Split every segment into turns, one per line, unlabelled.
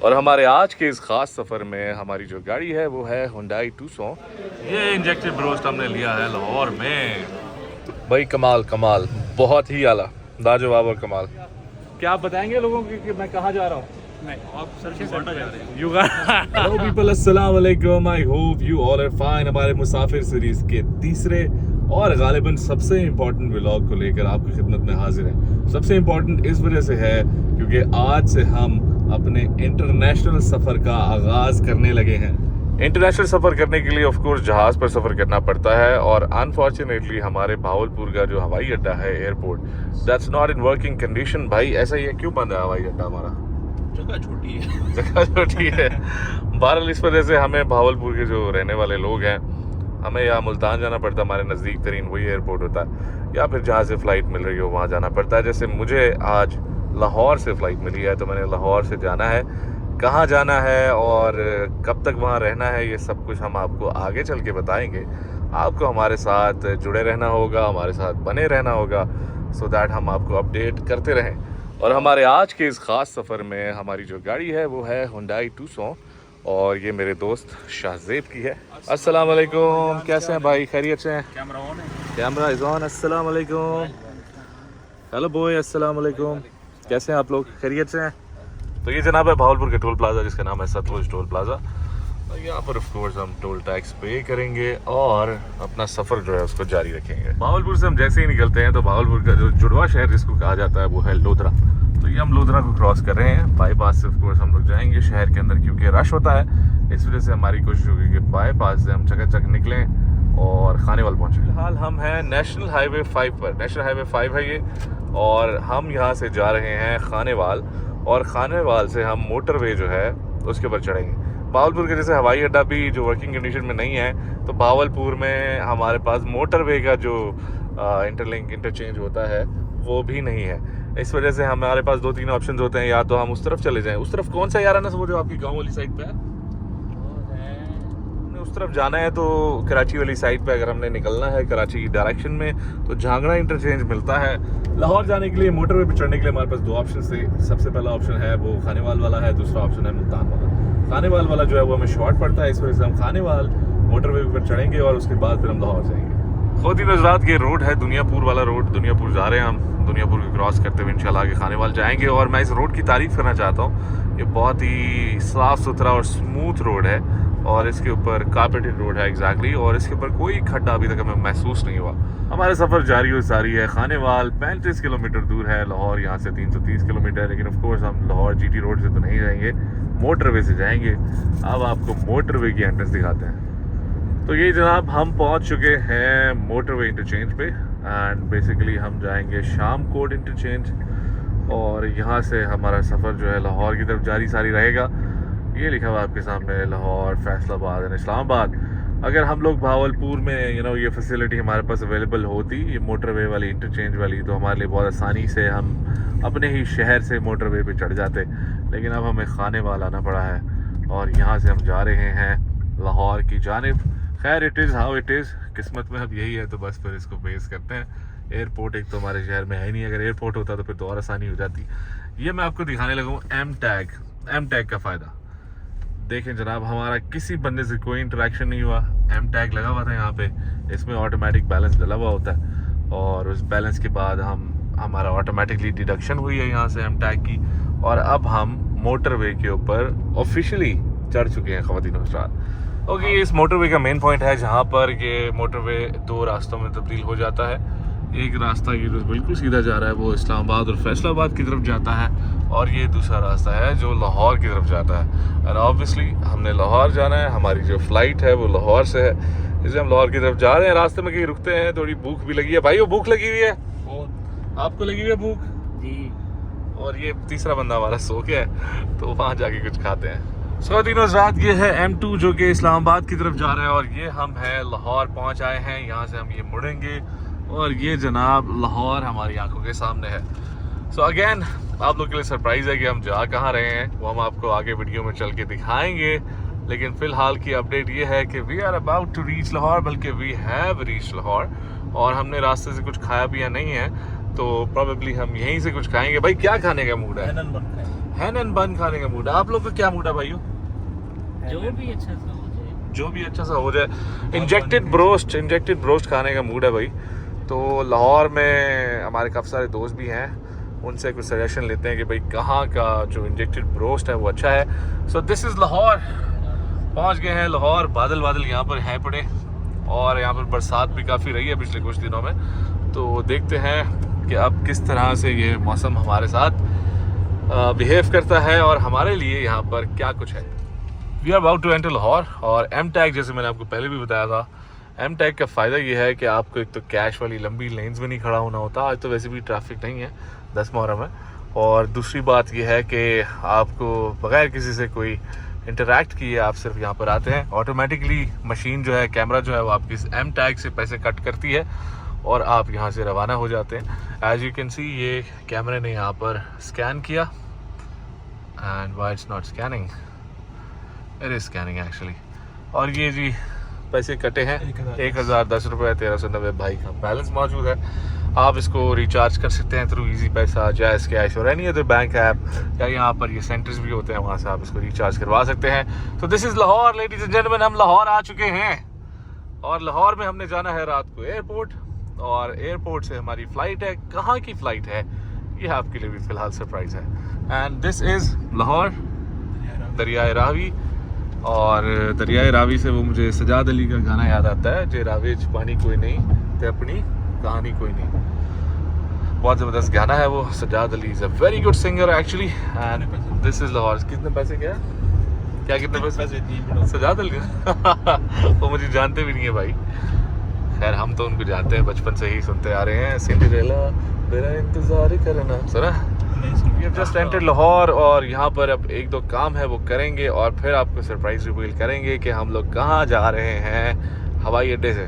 और हमारे आज के इस ख़ास सफ़र में हमारी जो गाड़ी है वो है Hyundai Tucson। ये इंजेक्टेड ब्रोस्ट हमने लिया है लाहौर में। भाई कमाल कमाल, बहुत ही आला, लाजवाब और कमाल। क्या आप बताएंगे लोगों को कि मैं कहाँ जा रहा हूँ?
आप सर से जा रहे हैं।
You Hello people, अस्सलाम वालेकुम। I hope you all are fine। हमारे मुसाफिर सीरीज के तीसरे और गालिबन सबसे इम्पोर्टेंट व्लॉग को लेकर आपकी खिदमत में हाजिर हैं। सबसे इम्पोर्टेंट इस वजह से है क्योंकि आज से हम अपने इंटरनेशनल सफ़र का आगाज़ करने लगे हैं। इंटरनेशनल सफ़र करने के लिए ऑफ कोर्स जहाज़ पर सफ़र करना पड़ता है और अनफॉर्चुनेटली हमारे भावलपुर का जो हवाई अड्डा है airport, that's not in working condition. भाई ऐसा ही है, क्यों बंद है हवाई अड्डा हमारा?
जगह छोटी है।
जगह छोटी है। बहरहाल इस वजह से हमें भावलपुर के जो रहने वाले लोग हैं, हमें या मुल्तान जाना पड़ता है, हमारे नज़दीक तरीन वही एयरपोर्ट होता है, या फिर जहाँ से फ़्लाइट मिल रही हो वहाँ जाना पड़ता है। जैसे मुझे आज लाहौर से फ़्लाइट मिली है तो मैंने लाहौर से जाना है। कहाँ जाना है और कब तक वहाँ रहना है, ये सब कुछ हम आपको आगे चल के बताएंगे। आपको हमारे साथ जुड़े रहना होगा, हमारे साथ बने रहना होगा, सो दैट हम आपको अपडेट करते रहें। और हमारे आज के इस ख़ास सफ़र में हमारी जो गाड़ी है वो है Hyundai Tucson और ये मेरे दोस्त शाहजेब की है। अस्सलाम वालेकुम, कैसे हैं भाई? खैरियत से हैं?
कैमरा ऑन है।
Camera is on. अस्सलाम वालेकुम। हेलो बॉय, अस्सलाम वालेकुम। कैसे हैं आप लोग? खैरियत से हैं? तो ये जनाब है भावलपुर के टोल प्लाजा जिसका नाम है सतलुज टोल प्लाजा। और यहाँ पर ऑफ कोर्स हम टोल टैक्स पे करेंगे और अपना सफ़र जो है उसको जारी रखेंगे। भावलपुर से हम जैसे ही निकलते हैं तो भावलपुर का जो जुड़वा शहर जिसको कहा जाता है वो है लोधरा। तो ये हम लोधरा को क्रॉस कर रहे हैं। बाईपास से ऑफ कोर्स हम लोग जाएंगे शहर के अंदर क्योंकि रश होता है, इस वजह से हमारी कोशिश होगी कि बाईपास से हम चकाचक निकलें और खानेवाल पहुँचे। फिलहाल हम हैं नेशनल हाईवे 5 पर। नेशनल हाईवे 5 है ये और हम यहाँ से जा रहे हैं खानेवाल और खानेवाल से हम मोटरवे जो है उसके ऊपर चढ़ेंगे। भावलपुर के जैसे हवाई अड्डा भी जो वर्किंग कंडीशन में नहीं है, तो भावलपुर में हमारे पास मोटरवे का जो इंटरलिंक इंटरचेंज होता है वो भी नहीं है। इस वजह से हमारे पास 2-3 ऑप्शन होते हैं, या तो हम उस तरफ चले जाएं। उस तरफ कौन सा यार है ना, वो जो आपकी गाँव वाली साइड पे है, उस तरफ जाना है तो कराची वाली साइड पे अगर हमने निकलना है कराची की डायरेक्शन में तो झांगड़ा इंटरचेंज मिलता है। लाहौर जाने के लिए मोटरवे पे चढ़ने के लिए हमारे पास 2 ऑप्शन थे। सबसे पहला ऑप्शन है वो खानेवाल वाला है, दूसरा ऑप्शन है मुल्तान वाला। खानेवाल वाला जो है वो हमें शॉर्ट पड़ता है, इस वजह से हम खानेवाल मोटरवे पर चढ़ेंगे और उसके बाद फिर हम लाहौर जाएंगे। खुद नजरात के रोड है दुनियापुर वाला रोड, दुनियापुर जा रहे हैं हम। दुनियापुर को क्रॉस करते हुए इंशाल्लाह आगे खानेवाल जाएंगे। और मैं इस रोड की तारीफ़ करना चाहता हूँ, ये बहुत ही साफ़ सुथरा और स्मूथ रोड है और इसके ऊपर कारपेटेड रोड है एग्जैक्टली, और इसके ऊपर कोई खड्डा अभी तक हमें महसूस नहीं हुआ। हमारा सफ़र जारी और सारी है। खानेवाल 35 किलोमीटर दूर है, लाहौर यहाँ से 330 किलोमीटर है, लेकिन ऑफ कोर्स हम लाहौर GT रोड से तो नहीं जाएंगे, मोटरवे से जाएंगे। अब आपको मोटरवे की एंट्रेंस दिखाते हैं। तो ये जनाब हम पहुँच चुके हैं मोटरवे इंटरचेंज पे एंड बेसिकली हम जाएंगे शामकोट इंटरचेंज और यहाँ से हमारा सफ़र जो है लाहौर की तरफ जारी सारी रहेगा। ये लिखा हुआ आपके सामने लाहौर, फैसलाबाद एंड इस्लामाबाद। अगर हम लोग भावलपुर में ये फैसिलिटी हमारे पास अवेलेबल होती, ये मोटरवे वाली इंटरचेंज वाली, तो हमारे लिए बहुत आसानी से हम अपने ही शहर से मोटरवे पे चढ़ जाते। लेकिन अब हमें खानेवाल आना पड़ा है और यहाँ से हम जा रहे हैं लाहौर की जानिब। खैर it is how it is, किस्मत में अब यही है तो बस फिर इसको फेस करते हैं। एयरपोर्ट एक तो हमारे शहर में है ही नहीं, अगर एयरपोर्ट होता तो फिर तो और आसानी हो जाती। ये मैं आपको दिखाने लगा हूँ एम टैग का फ़ायदा। देखें जनाब, हमारा किसी बंदे से कोई इंटरेक्शन नहीं हुआ। एम टैग लगा हुआ था यहाँ पे, इसमें ऑटोमेटिक बैलेंस डला हुआ होता है और उस बैलेंस के बाद हमारा ऑटोमेटिकली डिडक्शन हुई है यहाँ से एम टैग की और अब हम मोटरवे के ऊपर ऑफिशियली चढ़ चुके हैं ख़वातीन और हज़रात। ओके, इस मोटरवे का मेन पॉइंट है जहाँ पर ये मोटरवे 2 रास्तों में तब्दील हो जाता है। एक रास्ता ये जो बिल्कुल सीधा जा रहा है वो इस्लामाबाद और फैसलाबाद की तरफ जाता है और ये दूसरा रास्ता है जो लाहौर की तरफ जाता है। और ऑब्वियसली हमने लाहौर जाना है, हमारी जो फ़्लाइट है वो लाहौर से है, इसलिए हम लाहौर की तरफ जा रहे हैं। रास्ते में कहीं रुकते हैं, थोड़ी भूख भी लगी है। भाई वो भूख लगी हुई है, आपको लगी हुई है भूख?
जी।
और ये तीसरा बंदा हमारा सो गया है तो वहाँ जाके कुछ खाते हैं। तीनों रात ये है M2 जो कि इस्लामाबाद की तरफ जा रहा है और ये हम हैं लाहौर पहुँच आए हैं। यहाँ से हम ये मुड़ेंगे और ये जनाब लाहौर हमारी आंखों के सामने है। सो अगेन आप लोग के लिए सरप्राइज़ है कि हम जा कहाँ रहे हैं, वो हम आपको आगे वीडियो में चल के दिखाएंगे। लेकिन फ़िलहाल की अपडेट ये है कि we are about to reach Lahore, बल्कि वी हैव रीच लाहौर और हमने रास्ते से कुछ खाया पिया नहीं है तो प्रॉबेबली हम यहीं से कुछ खाएंगे। भाई क्या खाने का मूड है? हैनन बन खाने का मूड है। आप लोग का क्या मूड है भाइयों?
जो भी अच्छा सा हो जाए।
जो भी अच्छा सा हो जाए। इंजेक्टेड ब्रोस्ट खाने का मूड है भाई। तो लाहौर में हमारे काफ़ी सारे दोस्त भी हैं, उनसे कुछ सजेशन लेते हैं कि भाई कहाँ का जो इंजेक्टेड ब्रोस्ट है वो अच्छा है। So this is Lahore. पहुँच गए हैं लाहौर। बादल यहाँ पर हैं पड़े और यहाँ पर बरसात भी काफ़ी रही है पिछले कुछ दिनों में। तो देखते हैं कि अब किस तरह से ये मौसम हमारे साथ बिहेव करता है और हमारे लिए यहाँ पर क्या कुछ है। We are about to enter Lahore. और एम टैग, जैसे मैंने आपको पहले भी बताया था, एम टैग का फ़ायदा ये है कि आपको एक तो कैश वाली लंबी लेन्स में नहीं खड़ा होना होता। आज तो वैसे भी ट्रैफिक नहीं है 10 मुहर्रम में। और दूसरी बात ये है कि आपको बगैर किसी से कोई इंटरेक्ट किए आप सिर्फ यहाँ पर आते हैं। ऑटोमेटिकली मशीन जो है, कैमरा जो है वो आपकी एम टैग से पैसे कट करती है और आप यहाँ से रवाना हो जाते हैं। एज यू कैन सी ये कैमरे ने यहाँ पर स्कैन किया and why it's not scanning, it is scanning actually. और ये जी पैसे कटे हैं 1010 रुपये 1390 भाई का बैलेंस मौजूद है। आप इसको रिचार्ज कर सकते हैं थ्रू इजी पैसा, जैज़ कैश और एनी अदर बैंक ऐप, या यहाँ पर ये सेंटर्स भी होते हैं, वहाँ से आप इसको रिचार्ज करवा सकते हैं। तो this is Lahore ladies and gentleman. हम लाहौर आ चुके हैं और लाहौर में हमने जाना है रात को एयरपोर्ट, और एयरपोर्ट से हमारी फ़्लाइट है। कहाँ की फ़्लाइट है ये आपके लिए भी फ़िलहाल सरप्राइज़ है। एंड दिस इज़ लाहौर, दरियाए रावी। और दरियाए रावी से वो मुझे सजाद अली का गाना याद आता है, जे रावे च पानी कोई नहीं ते अपनी कहानी कोई नहीं। बहुत ज़बरदस्त गाना है वो। Sajjad Ali is a very good singer actually. And this is Lahore. कितने पैसे क्या कितने पैसे सजाद अली वो मुझे जानते भी नहीं है भाई। खैर हम तो उनको जानते हैं, बचपन से ही सुनते आ रहे हैं। सिंड्रेला तेरा इंतजार करना, सुना? We have just entered Lahore और यहाँ पर अब एक दो काम है वो करेंगे और फिर आपको सरप्राइज रिवील करेंगे कि हम लोग कहाँ जा रहे हैं हवाई अड्डे से।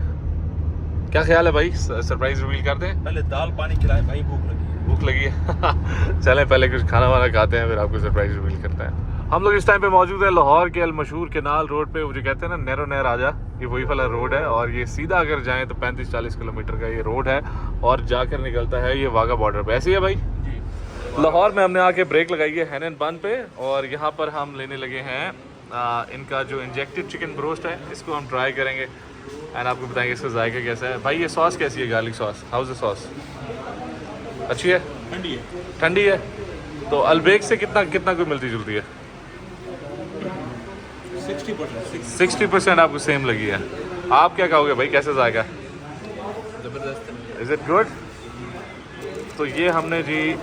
क्या ख्याल है भाई, सरप्राइज रिवील कर दें?
पहले दाल पानी खिलाए भाई, भूख लगी
है चलें पहले कुछ खाना वाना खाते हैं, फिर आपको सरप्राइज रिवील करते हैं। हम लोग इस टाइम पे मौजूद है लाहौर के अल मशहूर केनाल रोड पे। वो जो कहते हैं ना नैरो नहर आजा, ये वही वाला रोड है। और ये सीधा अगर जाएं तो 35-40 किलोमीटर का ये रोड है और जाकर निकलता है ये वाघा बॉर्डर पे। ऐसे ही है भाई। लाहौर में हमने आके ब्रेक लगाई है हैनन बन पे और यहाँ पर हम लेने लगे हैं इनका जो इंजेक्टेड चिकन ब्रोस्ट है, इसको हम ट्राई करेंगे एंड आपको बताएंगे इसका जायका कैसा है। भाई ये सॉस कैसी है, garlic sauce? How is the sauce? अच्छी है? ठंडी है। तो अलबेक से कितना कोई मिलती जुलती है? 60% आपको सेम लगी है। आप क्या कहोगे भाई, कैसे जाएगा?
जबरदस्त।
Is it good? तो ये हमने जी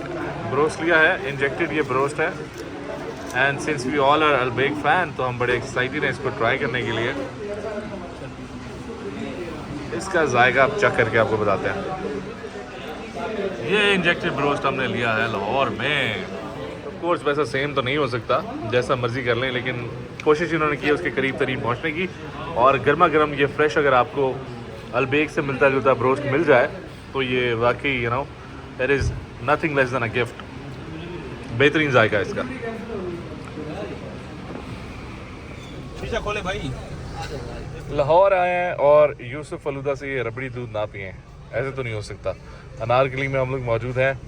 ब्रोस्ट लिया है, इंजेक्टेड ये ब्रोस्ट है। And since we all are Albaik fan तो हम बड़े एक्साइटेड हैं इसको ट्राई करने के लिए। इसका जायका आप चख करके आपको बताते हैं। ये इंजेक्टेड ब्रोस्ट हमने लिया है लाहौर में। ऑफ कोर्स वैसा सेम तो नहीं हो सकता, जैसा मर्जी कर लें, लेकिन कोशिश इन्होंने की है उसके करीब तरीब पहुंचने की। और गर्मा गर्म ये फ्रेश अगर आपको अलबेक से मिलता जुलता ब्रोस्ट मिल जाए तो ये वाकई you know it is nothing less than a gift. बेहतरीन जायका इसका।
शीशा खोले भाई।
लाहौर आए हैं और यूसुफ फलूदा से ये रबड़ी दूध ना पिए, ऐसे तो नहीं हो सकता। अनारकली में हम लोग मौजूद हैं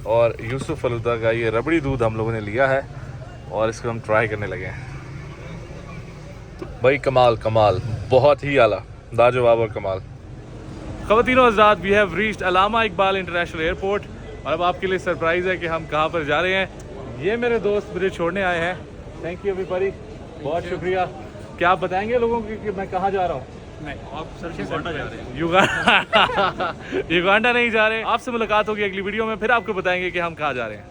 और यूसुफ फलूदा का ये रबड़ी दूध हम लोगों ने लिया है और इसको हम ट्राई करने लगे हैं। भाई कमाल, बहुत ही आला, लाजवाब और कमाल। ख़वातीनो हज़रात, we have reached Allama Iqbal international airport और अब आपके लिए सरप्राइज़ है कि हम कहाँ पर जा रहे हैं। ये मेरे दोस्त मुझे छोड़ने आए हैं। थैंक यू एवरीबॉडी, बहुत शुक्रिया। क्या आप बताएंगे लोगों को कि मैं कहाँ जा रहा हूँ?
नहीं, आप सर युगांडा जा रहे हैं।
युगांडा नहीं जा रहे। आपसे मुलाकात होगी अगली वीडियो में, फिर आपको बताएंगे कि हम कहाँ जा रहे हैं।